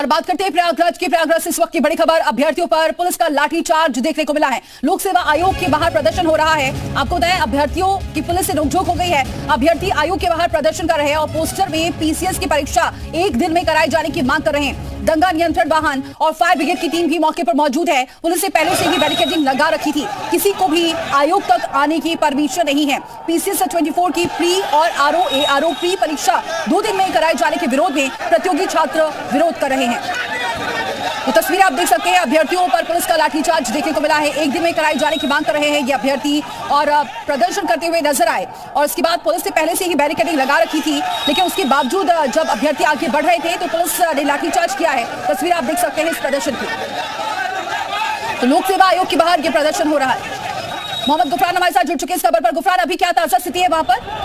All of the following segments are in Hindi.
बात करते हैं प्रयागराज की। प्रयागराज से इस वक्त की बड़ी खबर, अभ्यर्थियों पर पुलिस का लाठीचार्ज देखने को मिला है। लोक सेवा आयोग के बाहर प्रदर्शन हो रहा है। आपको बताएं, अभ्यर्थियों की पुलिस से नोकझोंक हो गई है। अभ्यर्थी आयोग के बाहर प्रदर्शन कर रहे हैं और पोस्टर में पीसीएस की परीक्षा एक दिन में कराए जाने की मांग कर रहे हैं। दंगा नियंत्रण वाहन और फायर ब्रिगेड की टीम भी मौके पर मौजूद है। पुलिस ने पहले से ही बैरिकेडिंग लगा रखी थी। किसी को भी आयोग तक आने की परमिशन नहीं है। पीसीएस 24 की प्री और आरओ प्री परीक्षा 2 दिन में कराए जाने के विरोध में प्रतियोगी छात्र विरोध कर रहे हैं। तो तस्वीरें आप देख सकते हैं, अभ्यर्थियों पर पुलिस का लाठीचार्ज देखने को मिला है। एक दिन में कराए जाने की मांग कर रहे हैं ये अभ्यर्थी और प्रदर्शन करते हुए नजर आए। और इसके बाद पुलिस ने पहले से ही बैरिकेडिंग लगा रखी थी, लेकिन उसके बावजूद जब अभ्यर्थी आगे बढ़ रहे थे तो पुलिस ने लाठीचार्ज किया है। तस्वीरें आप देख सकते हैं इस प्रदर्शन की। तो लोक सेवा आयोग के बाहर ये प्रदर्शन हो रहा है। मोहम्मद गुफरान हमारे साथ जुड़ चुके हैं इस खबर पर। गुफरान, अभी क्या ताजा स्थिति है वहां पर?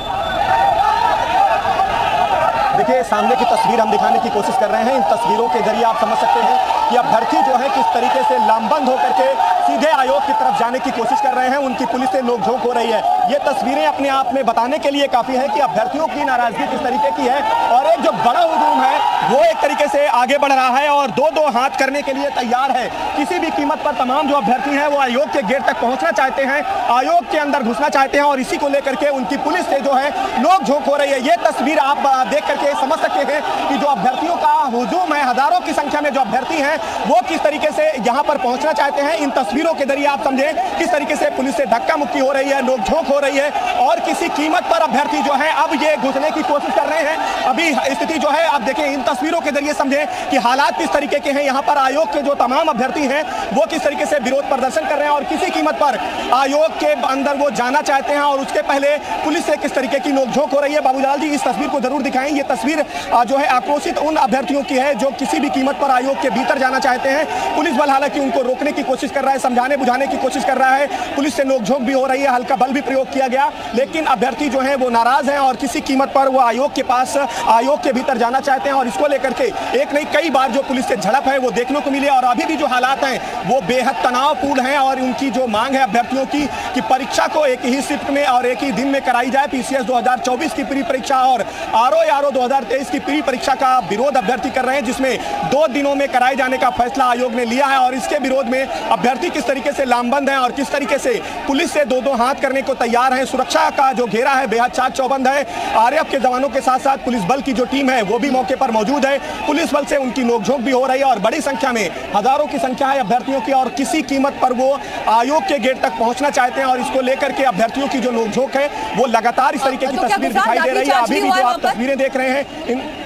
देखिए, सामने की तस्वीर हम दिखाने की कोशिश कर रहे हैं। इन तस्वीरों के जरिए आप समझ सकते हैं कि अभ्यर्थी जो है किस तरीके से लामबंद होकर के सीधे आयोग की तरफ जाने की कोशिश कर रहे हैं। उनकी पुलिस से नोकझोंक हो रही है। ये तस्वीरें अपने आप में बताने के लिए काफी है कि अभ्यर्थियों की नाराजगी किस तरीके की है। और एक जो बड़ा हुजूम है वो एक तरीके से आगे बढ़ रहा है और दो हाथ करने के लिए तैयार है। किसी भी कीमत पर तमाम जो अभ्यर्थी हैं वो आयोग के गेट तक पहुंचना चाहते हैं, आयोग के अंदर घुसना चाहते हैं और इसी को लेकर के उनकी पुलिस से जो है नोकझोंक हो रही है। ये तस्वीर आप देख करके समझ सकते हैं कि जो अभ्यर्थियों का हुजूम है, हजारों की संख्या में जो अभ्यर्थी हैं वो किस तरीके से यहाँ पर पहुंचना चाहते हैं। इन तस्वीरों के जरिए आप समझें किस तरीके से पुलिस से धक्का मुक्की हो रही है, नोकझोंक हो रही है और किसी कीमत पर अभ्यर्थी जो है अब ये घुसने की कोशिश कर रहे हैं। अभी स्थिति जो है आप देखें, इन तस्वीरों के जरिए समझें कि हालात किस तरीके के हैं। यहाँ पर आयोग के जो तमाम अभ्यर्थी हैं वो किस तरीके से विरोध प्रदर्शन कर रहे हैं और किसी कीमत पर आयोग के अंदर वो जाना चाहते हैं और उसके पहले पुलिस से किस तरीके की नोकझोंक हो रही है। बाबूलाल जी, इस तस्वीर को जरूर दिखाएं। ये तस्वीर जो है आक्रोशित उन अभ्यर्थियों की है जो किसी भी कीमत पर आयोग के भीतर जाना चाहते हैं। पुलिस बल हालांकि उनको रोकने की कोशिश कर रहा है, समझाने बुझाने की कोशिश कर रहा है। पुलिस से नोकझोंक भी हो रही है, हल्का बल भी प्रयोग किया गया, लेकिन अभ्यर्थी जो है वो नाराज हैं और किसी कीमत पर वो आयोग के पास, आयोग के भीतर जाना चाहते हैं। और इसको लेकर के एक नहीं कई बार जो पुलिस से झड़प है वो देखने को मिली और अभी भी जो हालात हैं वो बेहद तनावपूर्ण हैं। और उनकी जो मांग है अभ्यर्थियों की कि परीक्षा को एक ही शिफ्ट में और एक ही दिन में कराई जाए। पीसीएस 2024 की प्री परीक्षा और आरओ 2023 की प्री परीक्षा का विरोध अभ्यर्थी कर रहे हैं, जिसमें 2 दिनों में कराए जाने का फैसला आयोग ने लिया है। और इसके विरोध में अभ्यर्थी किस तरीके से लामबंद हैं और किस तरीके से पुलिस से दो हाथ करने को तैयार हैं। सुरक्षा का जो घेरा है बेहद चाक चौबंद है। आरएएफ के जवानों के साथ साथ पुलिस बल की जो टीम है वो भी मौके पर मौजूद है। पुलिस बल से उनकी नोकझोंक भी हो रही है और बड़ी संख्या में, हजारों की संख्या है अभ्यर्थियों की और किसी कीमत पर वो आयोग के गेट तक पहुंचना चाहते हैं। और इसको लेकर के अभ्यर्थियों की जो नोकझोंक है वो लगातार इस तरीके की तस्वीर दिखाई दे रही है। अभी भी जो आप तस्वीरें देख रहे हैं,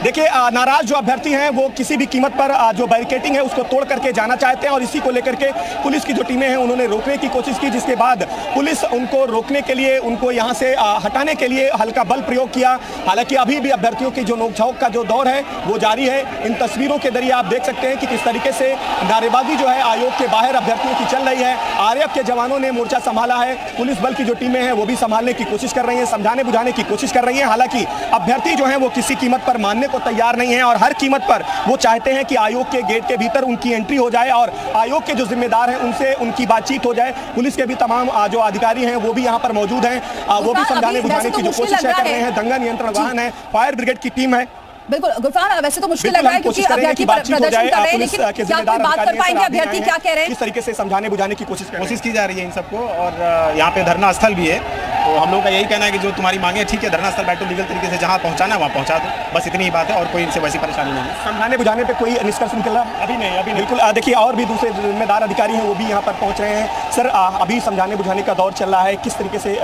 देखिए नाराज जो अभ्यर्थी हैं वो किसी भी कीमत पर जो बैरिकेडिंग है उसको तोड़ करके जाना चाहते हैं और इसी को लेकर के पुलिस की जो टीमें हैं उन्होंने रोकने की कोशिश की, जिसके बाद पुलिस उनको रोकने के लिए, उनको यहां से हटाने के लिए हल्का बल प्रयोग किया। हालांकि अभी भी अभ्यर्थियों की जो नोकझोंक का जो दौर है वो जारी है। इन तस्वीरों के जरिए आप देख सकते हैं कि किस तरीके से नारेबाजी जो है आयोग के बाहर अभ्यर्थियों की चल रही है। आरएएफ के जवानों ने मोर्चा संभाला है, पुलिस बल की जो टीमें हैं वो भी संभालने की कोशिश कर रही हैं, समझाने बुझाने की कोशिश कर रही हैं। हालांकि अभ्यर्थी जो है वो किसी कीमत पर मानने को तैयार नहीं है और हर कीमत पर वो चाहते हैं कि आयोग के गेट के भीतर उनकी एंट्री हो जाए और आयोग के जो जिम्मेदार हैं उनसे उनकी बातचीत हो जाए। पुलिस के भी तमाम जो अधिकारी हैं वो भी यहाँ पर मौजूद हैं, वो भी समझाने बुझाने की जो कोशिश कर रहे हैं। दंगा नियंत्रण वाहन है, फायर ब्रिगेड की टीम है। बिल्कुल गुफरान, वैसे तो मुश्किल लग रहा है क्योंकि अभ्यर्थी प्रदर्शन कर रहे हैं, लेकिन क्या कोई बात कर पाएंगे अभ्यर्थी क्या कह रहे हैं? इस तरीके से समझाने बुझाने की कोशिश की जा रही है इन सबको। और यहाँ पे धरना स्थल भी है, तो हम लोग का यही कहना है कि जो तुम्हारी मांगे ठीक है, धरना स्थल बैठो, लीगल तरीके से जहाँ पहुँचाना है वहाँ पहुँचा दो, बस इतनी ही बात है और कोई इनसे वैसी परेशानी नहीं है। समझाने बुझाने पे कोई निष्कर्ष निकल रहा अभी नहीं बिल्कुल। देखिए और भी दूसरे जिम्मेदार अधिकारी हैं वो भी यहाँ पर पहुँच रहे हैं। सर, अभी समझाने बुझाने का दौर चल रहा है, किस तरीके से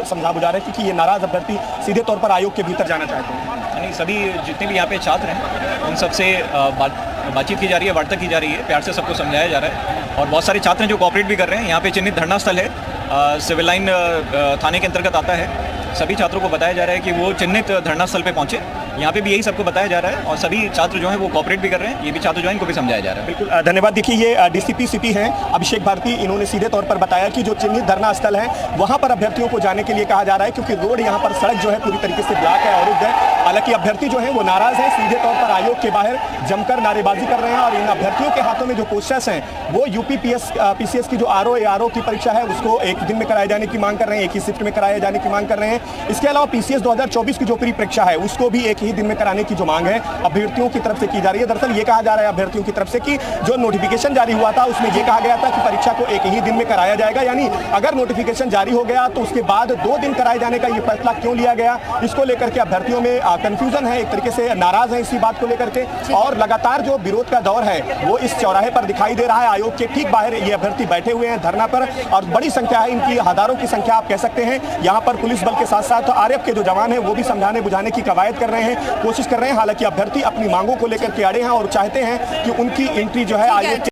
समझा बुझा रहे हैं क्योंकि ये नाराज अभ्यर्थी सीधे तौर पर आयोग के भीतर जाना चाहते हैं? यानी सभी जितने भी यहाँ पे छात्र हैं उन सबसे बातचीत की जा रही है, वार्ता की जा रही है, प्यार से सबको समझाया जा रहा है और बहुत सारे छात्र हैं जो कोऑपरेट भी कर रहे हैं। यहाँ पे चिन्हित धरना स्थल है, सिविल लाइन थाने के अंतर्गत आता है। सभी छात्रों को बताया जा रहा है कि वो चिन्हित धरना स्थल पे पहुंचे। यहाँ पे भी यही सबको बताया जा रहा है और सभी छात्र जो हैं वो कोऑपरेट भी कर रहे हैं। ये भी छात्र जो हैं इनको भी समझाया जा रहा है। बिल्कुल, धन्यवाद। देखिए ये डीसीपी सिटी हैं अभिषेक भारती, इन्होंने सीधे तौर पर बताया कि जो चिन्हित धरना स्थल है वहाँ पर अभ्यर्थियों को जाने के लिए कहा जा रहा है क्योंकि रोड यहाँ पर, सड़क जो है पूरी तरीके से ब्लॉक है, अवरुद्ध है। हालांकि अभ्यर्थी जो है वो नाराज है, सीधे तौर पर आयोग के बाहर जमकर नारेबाजी कर रहे हैं और इन अभ्यर्थियों के हाथों में जो पोस्टर्स हैं वो यूपी पीसीएस की जो आरओ की परीक्षा है उसको एक दिन में कराए जाने की मांग कर रहे हैं, एक ही शिफ्ट में कराए जाने की मांग कर रहे हैं। इसके अलावा पीसीएस 2024 की जो प्री परीक्षा है उसको भी एक ही दिन में कराने की जो मांग है अभ्यर्थियों की तरफ से की जा रही है। दरअसल ये कहा जा रहा है अभ्यर्थियों की तरफ से कि जो नोटिफिकेशन जारी हुआ था उसमें ये कहा गया था कि परीक्षा को एक ही दिन में कराया जाएगा, यानी अगर नोटिफिकेशन जारी हो गया तो उसके बाद 2 दिन कराए जाने का ये फैसला क्यों लिया गया, इसको लेकर के अभ्यर्थियों में कंफ्यूजन है, एक तरीके से नाराज है इसी बात को लेकर के। और लगातार जो विरोध का दौर है वो इस चौराहे पर दिखाई दे रहा है। आयोग के ठीक बाहर ये अभ्यर्थी बैठे हुए हैं धरना पर और बड़ी संख्या है, इनकी हजारों की संख्या आप कह सकते हैं। यहाँ पर पुलिस बल के साथ साथ आरएएफ के जो जवान हैं वो भी समझाने बुझाने की कवायद कर रहे हैं, कोशिश कर रहे हैं। हालांकि अभ्यर्थी अपनी मांगों को लेकर के अड़े हैं और चाहते हैं कि उनकी एंट्री जो है आयोग